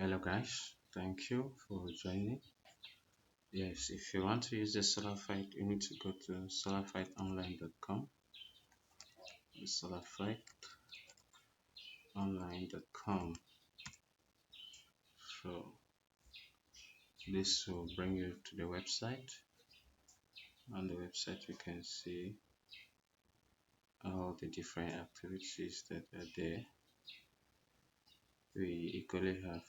Hello guys, thank you for joining. Yes, if you want to use the Solafide, you need to go to solafideonline.com. Solafideonline.com. So this will bring you to the website. On the website, you can see all the different activities that are there. We equally have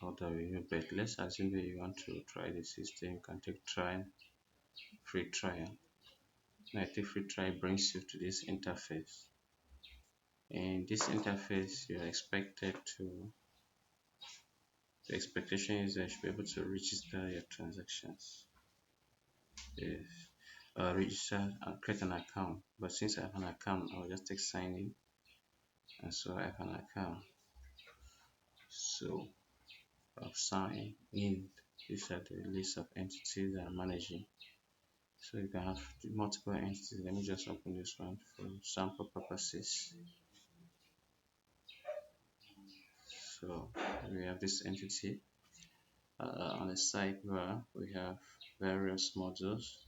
other review, but let's assume that you want to try the system. You can take trial, free trial. Now, take free trial brings you to this interface. In this interface, you're expected to, the expectation is that you should be able to register your transactions. Yes. Register and create an account. But since I have an account, I'll just take sign in. And so I have an account. So I've signed in. These are the list of entities that I'm managing. So you can have multiple entities. Let me just open this one for sample purposes. So we have this entity. On the sidebar, we have various modules.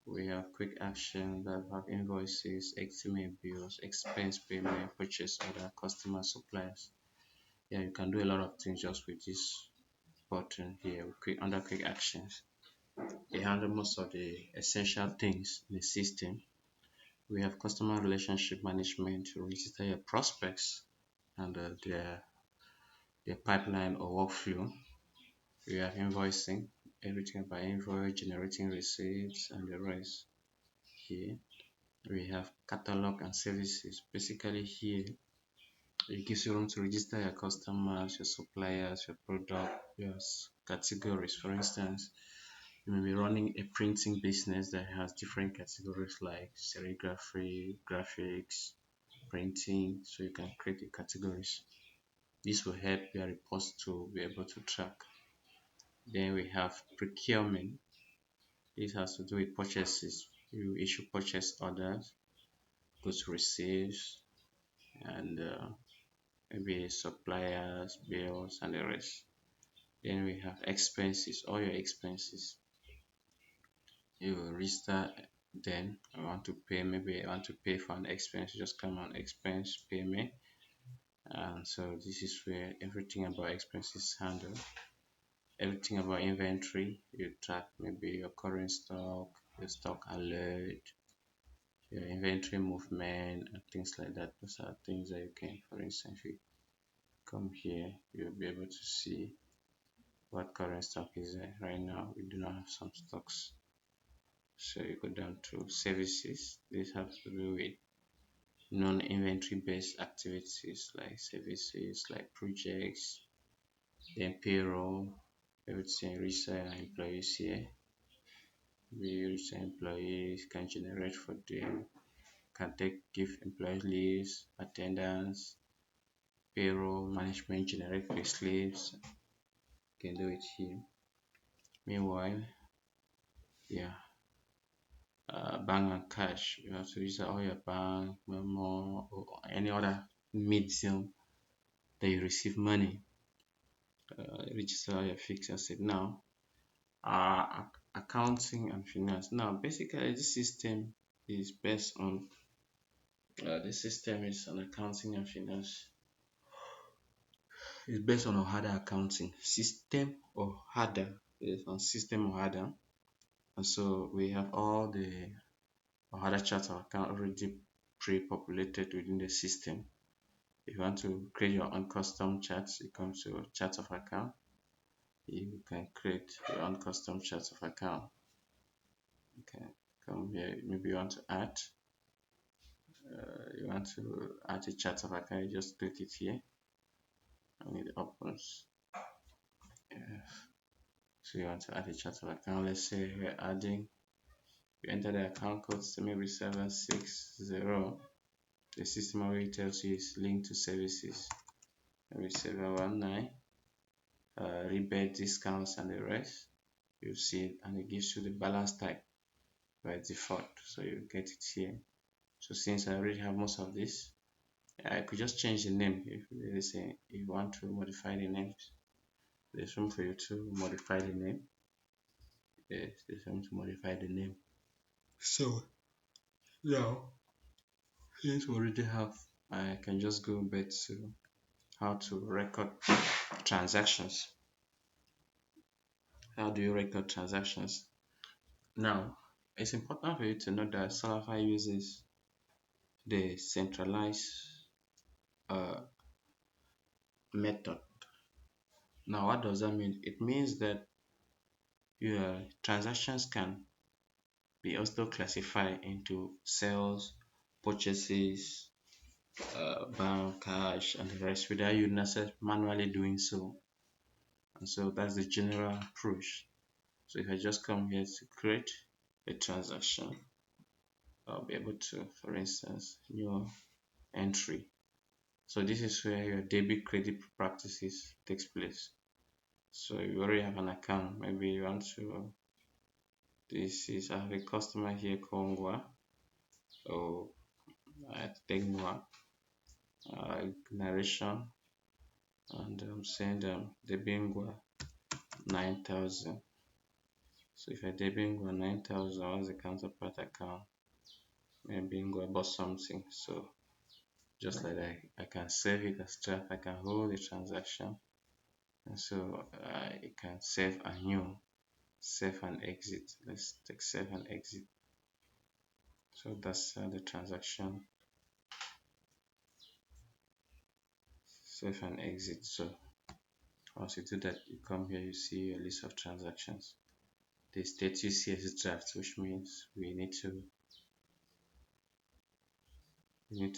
We have quick action that have invoices, estimate bills, expense payment, purchase order, customer suppliers. Yeah, you can do a lot of things just with this button here. Under quick actions, they handle most of the essential things in the system. We have customer relationship management to register your prospects and their pipeline or workflow. We have invoicing, everything about invoice, generating receipts, and the rest. Here we have catalog and services. Basically, here it gives you room to register your customers, your suppliers, your product, your categories. For instance, you may be running a printing business that has different categories like serigraphy, graphics, printing, so you can create the categories. This will help your reports to be able to track. Then we have procurement. This has to do with purchases. You issue purchase orders, go to receipts, and maybe suppliers, bills, and the rest. Then we have expenses, all your expenses. You will register them. I want to pay, maybe I want to pay for an expense, just come on expense payment. And so this is where everything about expenses handled. Everything about inventory, you track maybe your current stock, your stock alert, your inventory movement, and things like that. Those are things that you can, for instance, if you come here, you'll be able to see what current stock is there. Right now, we do not have some stocks. So you go down to services. This has to do with non-inventory based activities like services, like projects, then payroll, everything research and employees here. We research employees can generate for them, can give employees leaves, attendance, payroll management, generate pay slips. You can do it here. Meanwhile, yeah, bank and cash. You have to use all your bank, memo, or any other medium that you receive money. Register all your fixed asset. Now, accounting and finance. Now, basically, this system is based on this system is on accounting and finance. It's based on Ohada accounting system or Ohada. It's on system Ohada, and so we have all the Ohada chart of account already pre-populated within the system. If you want to create your own custom charts, you come to chart of account. You can create your own custom chart of account. You can come here. Maybe you want to add a chart of account. You just click it here, and it opens. Yes. So you want to add a chart of account. Let's say we're adding. You enter the account code, so maybe 760. The system already tells you it's linked to services. Maybe 719. Rebate discounts and the rest. You see it, and it gives you the balance type by default. So you get it here. So since I already have most of this, I could just change the name. If they say you want to modify the name, there's room for you to modify the name. Yes, there's room to modify the name. So now, since we already have, I can just go back to how to record transactions. How do you record transactions? Now, it's important for you to know that Solafide uses the centralized uh, method. Now, what does that mean? It means that your transactions can be also classified into sales, purchases, bank, cash, and the rest without you necessarily manually doing so. And so that's the general approach. So if I just come here to create a transaction, I'll be able to, for instance, new entry. So this is where your debit credit practices takes place. So you already have an account. Maybe you want to. This is I have a customer here called Ngwa. So I take Ngwa narration and send debit Ngwa 9,000. So if I debit Ngwa 9,000, what's the counterpart account? Maybe Ngwa bought something. So just like that, I can save it as draft. I can hold the transaction, and so I can save a new. Save and exit. Let's take save and exit. So that's the transaction. Save and exit. So once you do that, you come here, you see a list of transactions. The status here is draft, which means we need to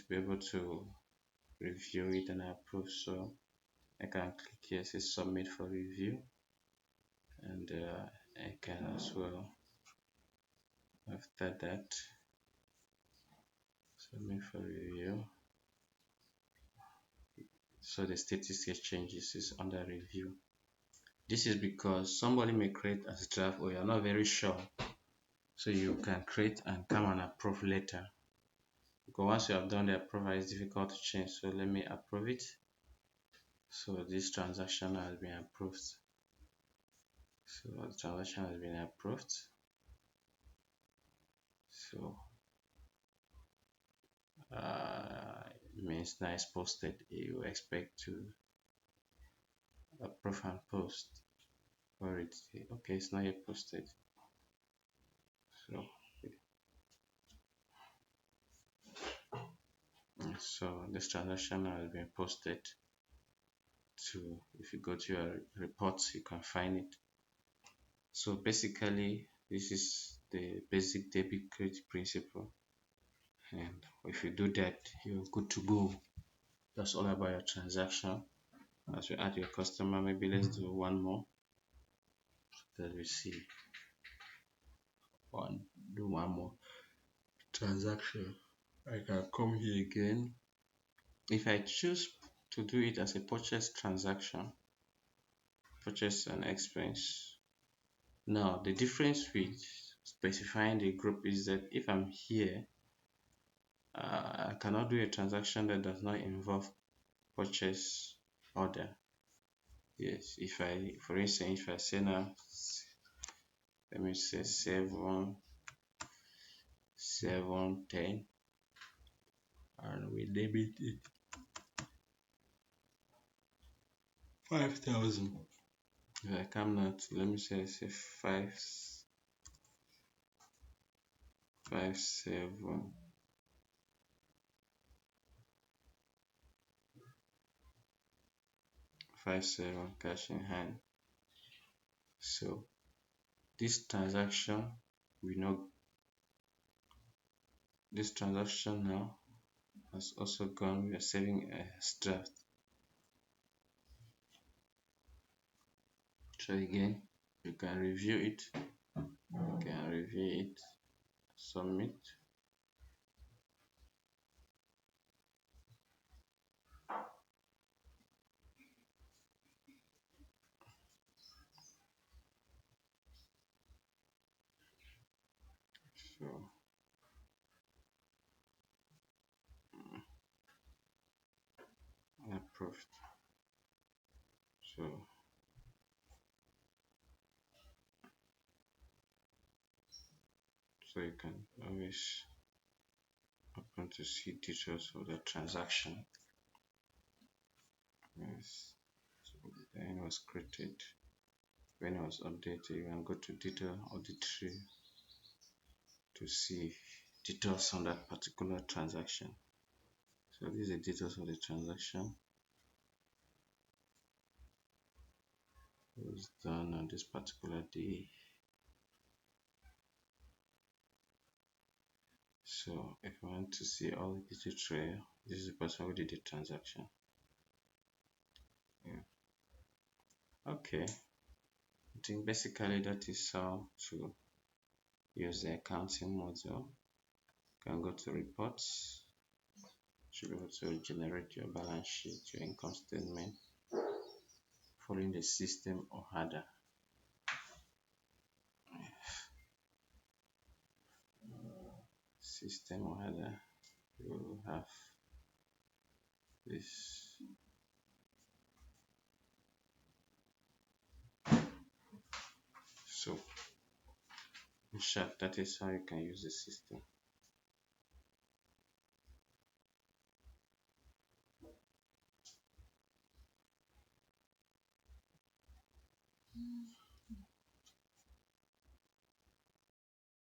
be able to review it and approve. So I can click here, say submit for review, and I can as well, after that, submit for review. So the status here changes, is under review. This is because somebody may create as draft or you're not very sure. So you can create and come and approve later. Because once you have done the approval, it's difficult to change. So let me approve it. So this transaction has been approved. So the transaction has been approved. So it means now it's posted. You expect to approve and post. Or it's okay, it's not yet posted. So this transaction has been posted to, if you go to your reports, you can find it. So basically, this is the basic debit credit principle, and if you do that, you're good to go. That's all about your transaction. As you add your customer, maybe let's do one more that we see. Do one more transaction. I can come here again. If I choose to do it as a purchase transaction, purchase and expense. Now the difference with specifying the group is that if I'm here, I cannot do a transaction that does not involve purchase order. Yes, if I, for instance, if I say now, let me say 710, and we debit it 5,000. If I come now to, let me say 557 cash in hand. So this transaction, we know this transaction now has also gone. We are saving a draft. So again, you can review it. Submit. So approved. So you can always open to see details of the transaction. Yes. So when it was created, when it was updated, you can go to detail auditory to see details on that particular transaction. So these are details of the transaction. It was done on this particular day. So if you want to see all the detail trail, this is the person who did the transaction. Yeah. Okay. I think basically that is how to use the accounting module. You can go to reports. You should be able to generate your balance sheet, your income statement, following the system or header. System or header, you will have this. So in short, that is how you can use the system.